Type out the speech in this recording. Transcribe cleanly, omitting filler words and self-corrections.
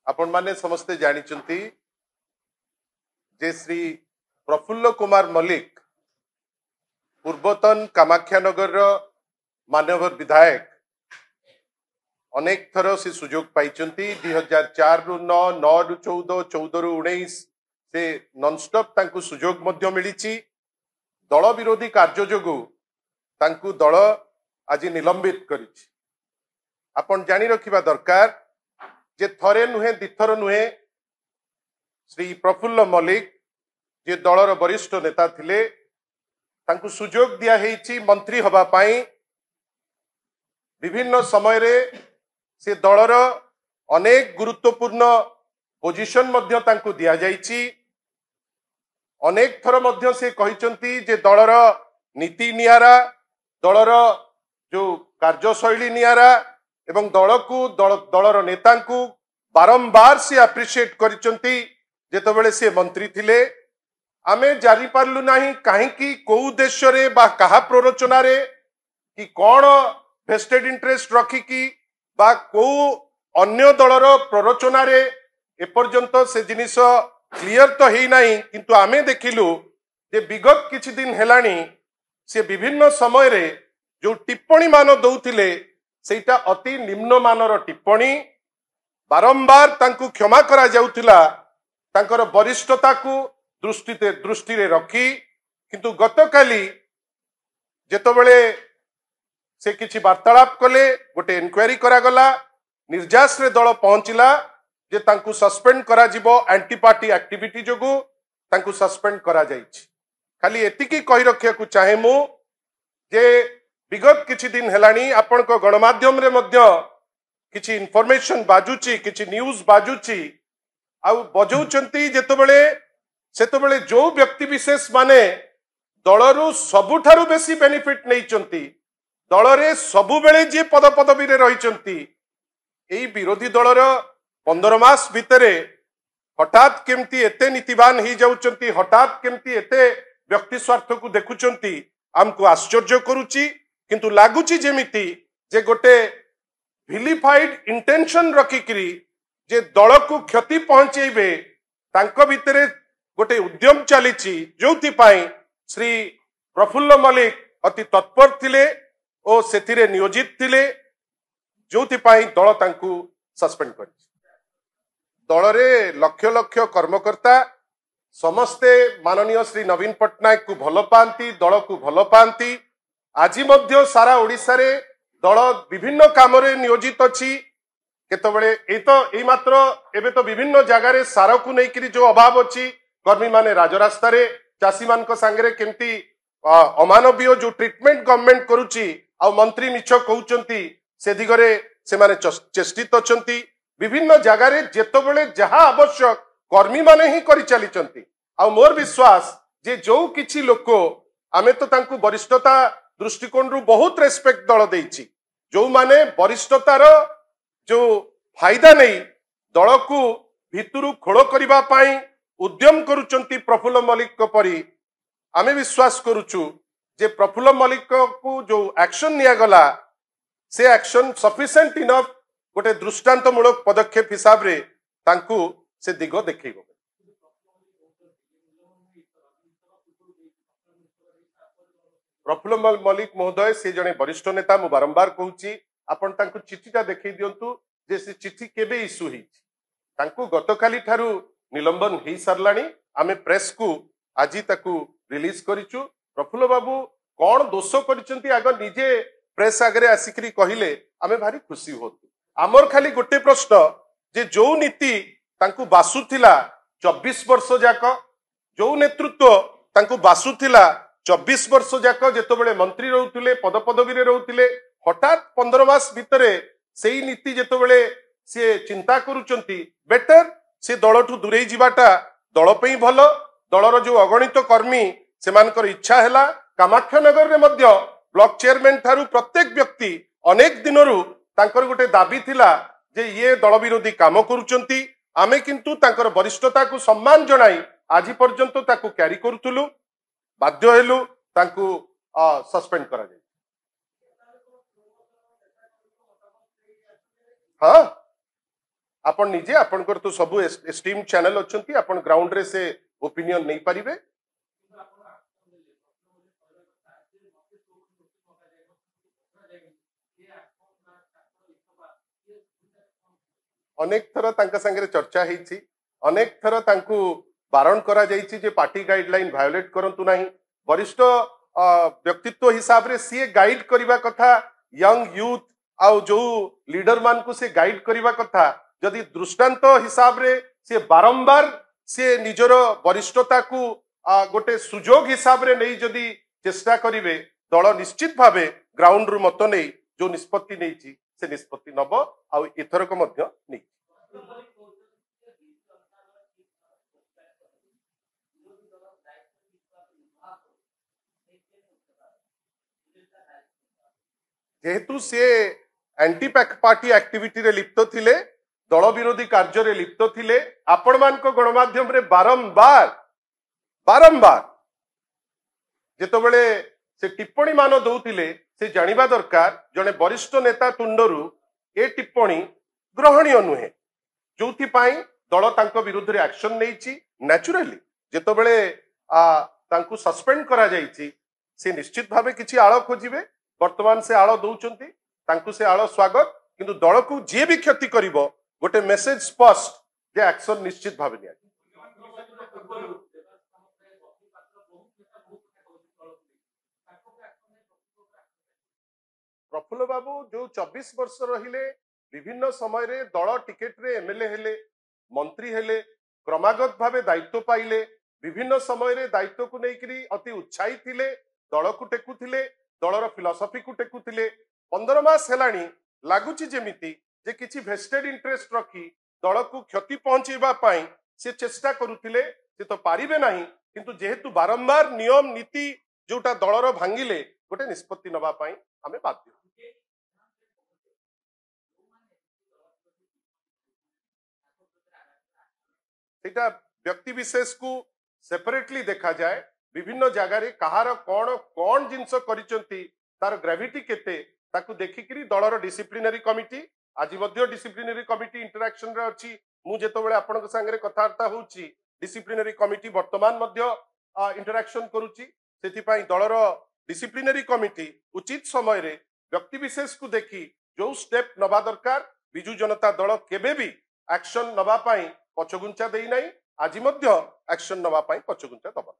आपण माने समस्ते जानिचंती जे श्री प्रफुल्ल कुमार मल्लिक पूर्वतन कामाख्यानगर माननीय विधायक अनेक थर से सुजोग पाई 2004 रु 9 9 रु 14 14 रु 19 से नॉनस्टॉप तांकु सुजोग मध्य मिली दल विरोधी कार्य जोगु तांकु दल आज निलंबित करिछि। आपण जानी रखिबा दरकार जे थरे नुहे दिथर नुहे श्री प्रफुल्ल मल्लिक जे दलर वरिष्ठ नेता थिले तांकु सुजोग दिया हेछि मंत्री हबा पाई। विभिन्न समय रे से दलर अनेक गुरुत्वपूर्ण पोजिशन मध्य तांकु दिया जाइछि। अनेक थर मध्य से कहिचंती जे दलर नीति नियारा दलर जो कार्यशैली नियारा एवं दलर नेता को बारंबार से अप्रिशिएट करिचंती जेतबेले से मंत्री थिले। आमे जारी पारलु नाही काहेकि को उद्देश्य रे बा कहा प्ररोचना रे कि कौन वेस्टेड इंटरेस्ट रखी कि बा को अन्य दलर प्ररोचना रे एपर्यंत से जिनिस क्लियर तो ही नहीं, किंतु आमे देखिलु जे विगत किछि दिन हेलानी से विभिन्न समय रे जो टिप्पणी मान दौथिले सेटा अति निम्न मानर टिप्पणी बारंबार तांकु क्षमा करा जाउथिला तांकर वरिष्ठता को दृष्टि रे रखी। किंतु गतकाली जेतबेले से किछि वार्तालाप कले गोटे इनक्वारी करा गला निर्जास रे दल पहुंचला जे तांकु सस्पेंड करा जिवो एंटी पार्टी एक्टिविटी जोगु तांकु सस्पेंड करा जाइछि। खाली एतिकी कहि रखिया को चाहे मु जे विगत किछि दिन हेलानी आपण को गणमाध्यम रे मध्य किछि इन्फॉर्मेशन बाजुची किछि न्यूज बाजुची आउ बजौचंती जेतबेले सेतबेले जो व्यक्ति विशेष माने दलरु सबुठारु बेसी बेनिफिट नैचंती दलरे सबु बेले जे पद पदवी रे रहिचंती एई विरोधी दलर 15 मास भितरे हठात केमती एते नीतिवान ही जाउचंती हठात केमती एते व्यक्ति स्वार्थ को देखुचंती हमको आश्चर्य करूची। किंतु लागुची जेमिति जे गोटे विलिफाइड इंटेंशन रखिकरी जे दल को क्षति पहुंचेबे तांको भितरे गोटे उद्यम चलीची जोथि पाई श्री प्रफुल्ल मल्लिक अति तत्पर थिले ओ सेथिरे नियोजित थिले जोथि पाई दल तांकु सस्पेंड करि। दल रे लक्ष लक्ष कर्मकर्ता समस्ते माननीय श्री नवीन पट्टनायक को भल पाती दल को भल पाती। आज मध्य सारा ओडिसा रे दल विभिन्न काम रे नियोजित अछि। केतबेले ए मात्र एबे तो विभिन्न जगह रे सारा को नै करी जो अभाव अछि कर्मी माने राजरास्ता रे चासी मान को संगे केमती अमानवीय जो ट्रीटमेंट गवर्नमेंट करूची आ मंत्री मिछ कहउचंती से दिगरे से माने चेष्टित अछंती। विभिन्न जगह रे जेतबेले जहा आवश्यक कर्मी माने ही करि चलीचंती। आ मोर विश्वास जे जो किछि लोक आमे तो तांकु वरिष्ठता दृष्टिकोण रु बहुत रेस्पेक्ट दल देछि जो माने वरिष्ठतार जो फायदा नहीं दल को भितरु खोल करिबा पाई उद्यम करूचंती प्रफुल्ल मल्लिक को परी आमे विश्वास करूचु जे प्रफुल्ल मल्लिक को जो एक्शन निया गला से एक्शन सफिशिएंट इनफ गोटे दृष्टांतमूलक पदक्षेप हिसाब रे तांकु से दिग देखैबो। प्रफुल्ल मल्लिक महोदय से जने वरिष्ठ नेता मु बारंबार कहूची आपण तांकु चिठीटा देखै दियंतु जे से चिठी केबे इश्यू ही तांकु गतकाली ठारू निलंबन हेई सरलानी। आमे प्रेस को आजी ताकु रिलीज करिचु। प्रफुल्ल बाबू कोन दोष करिसंती आग निजे प्रेस आगरे आसिकरी कहिले आमे भारी खुशी होतु। आमर खाली गोटे प्रश्न जे जो नीति तांकु बासुथिला 24 वर्ष जाक जो नेतृत्व तांकु बासुथिला 24 वर्ष जाक जेतबेले मंत्री रहउथिले पद पदवी रे रहउथिले हठात 15 मास भितरे सेही नीति जेतबेले से चिंता करूचंती बेटर से दलठु दूरे जिबाटा दल पई भलो। दलर जो अगणित कर्मी सेमानकर इच्छा हैला कामाख्यानगर रे मध्य ब्लॉक चेयरमैन थारू प्रत्येक व्यक्ति अनेक दिनरु तांकर गोटे दाबी थिला जे ये दल विरोधी काम करूचंती। आमे किंतु तांकर वरिष्ठता को सम्मान जणाई आज पर्यंत ताकू क्यारी करूथुलु बाध्य हेलु तांकू सस्पेंड करा जाय। हाँ आपण निजे आपनकर तो सब स्ट्रीम चैनल अच्छंती आपण ग्राउंड रे से ओपिनियन नहीं पारिबे। अनेक थर तांका संगे चर्चा होती, अनेक थर तांकू बारण करा जाइछि जे पार्टी गाइडलाइन वायोलेट करंतु नाही। वरिष्ठ व्यक्तित्व हिसाब रे सी गाइड करबा कथा यंग यूथ आउ जो लीडर मान को से गाइड करबा कथा, जदि दृष्टांत हिसाब रे से बारंबार से निजर वरिष्ठता को गोटे सुजोग हिसाब रे नहीं जदि चेष्टा करिवे, दल निश्चित भावे ग्राउंड रु मत नहीं जो निष्पत्ति नहीं से निष्पत्ति नब आउ एथरक मध्य नहीं। जेहेतु से एंटी पार्टी एक्टिविटी रे लिप्त थिले, दल विरोधी कार्य रे लिप्त थिले, आपण मान को गणमाध्यम रे बारंबार बारंबार जेतबेले से टिप्पणी मान दौथिले से जानिबा दरकार जने वरिष्ठ नेता तुंडरू ए टिप्पणी ग्रहणीय नुहे, जोथि पाई दल तांको विरुद्ध रे एक्शन नैछि। नेचुरली जेतबेले तांको सस्पेंड करा जाइछि से निश्चित भावे किछि आळ खोजिबे, वर्तमान से आळ दउचंती तांको से आळ स्वागत, किंतु दल को जे भी क्षति करिवो गोटे मेसेज स्पष्ट जे एक्शन निश्चित भावे निया। प्रफुल्ल बाबू जो 24 वर्ष रहिले, विभिन्न समय रे दल टिकेट रे एमएलए हेले, मंत्री हेले, क्रमागत भावे दायित्व पाइले, विभिन्न समय रे दायित्व को नेकरी अति उत्साही थिले, दल को टेकुथिले, दलर फिलोसफी को टेकुथिले। 15 मास हेलानी लागुची जेमिति जे किछि वेस्टेड इंटरेस्ट रखी दल को क्षति पहुंचेबा पाई से चेष्टा करुथिले, से तो पारिबे नाही, किंतु जेहेतु बारंबार नियम नीति जोटा दलर भांगिले गोटे निष्पत्ति नबा पाई आमे बाध्य। सेटा व्यक्ति विशेष को सेपरेटली देखा जाए, विभिन्न जगार कहार कौन कौन जिनस करिसंती तार ग्रेविटी केते ताकू देखिकरी दलर डिसिप्लिनरी कमिटी आज मध्य डिसिप्लिनरी कमिटी इंटरैक्शन रे अछि। मु जेतबेले आपनक संगे कथावार्ता होउची डिसिप्लिनरी कमिटी वर्तमान मध्य इंटरैक्शन करूची, सेति पई दलर डिसिप्लिनरी कमिटी उचित समय रे व्यक्ति विशेष को देखी जो स्टेप नबा दरकार बिजु जनता दल केबे भी एक्शन नबा पाई पछगुंचा देई नाही, आज मध्य एक्शन नबा पाई पछगुंचा दबा।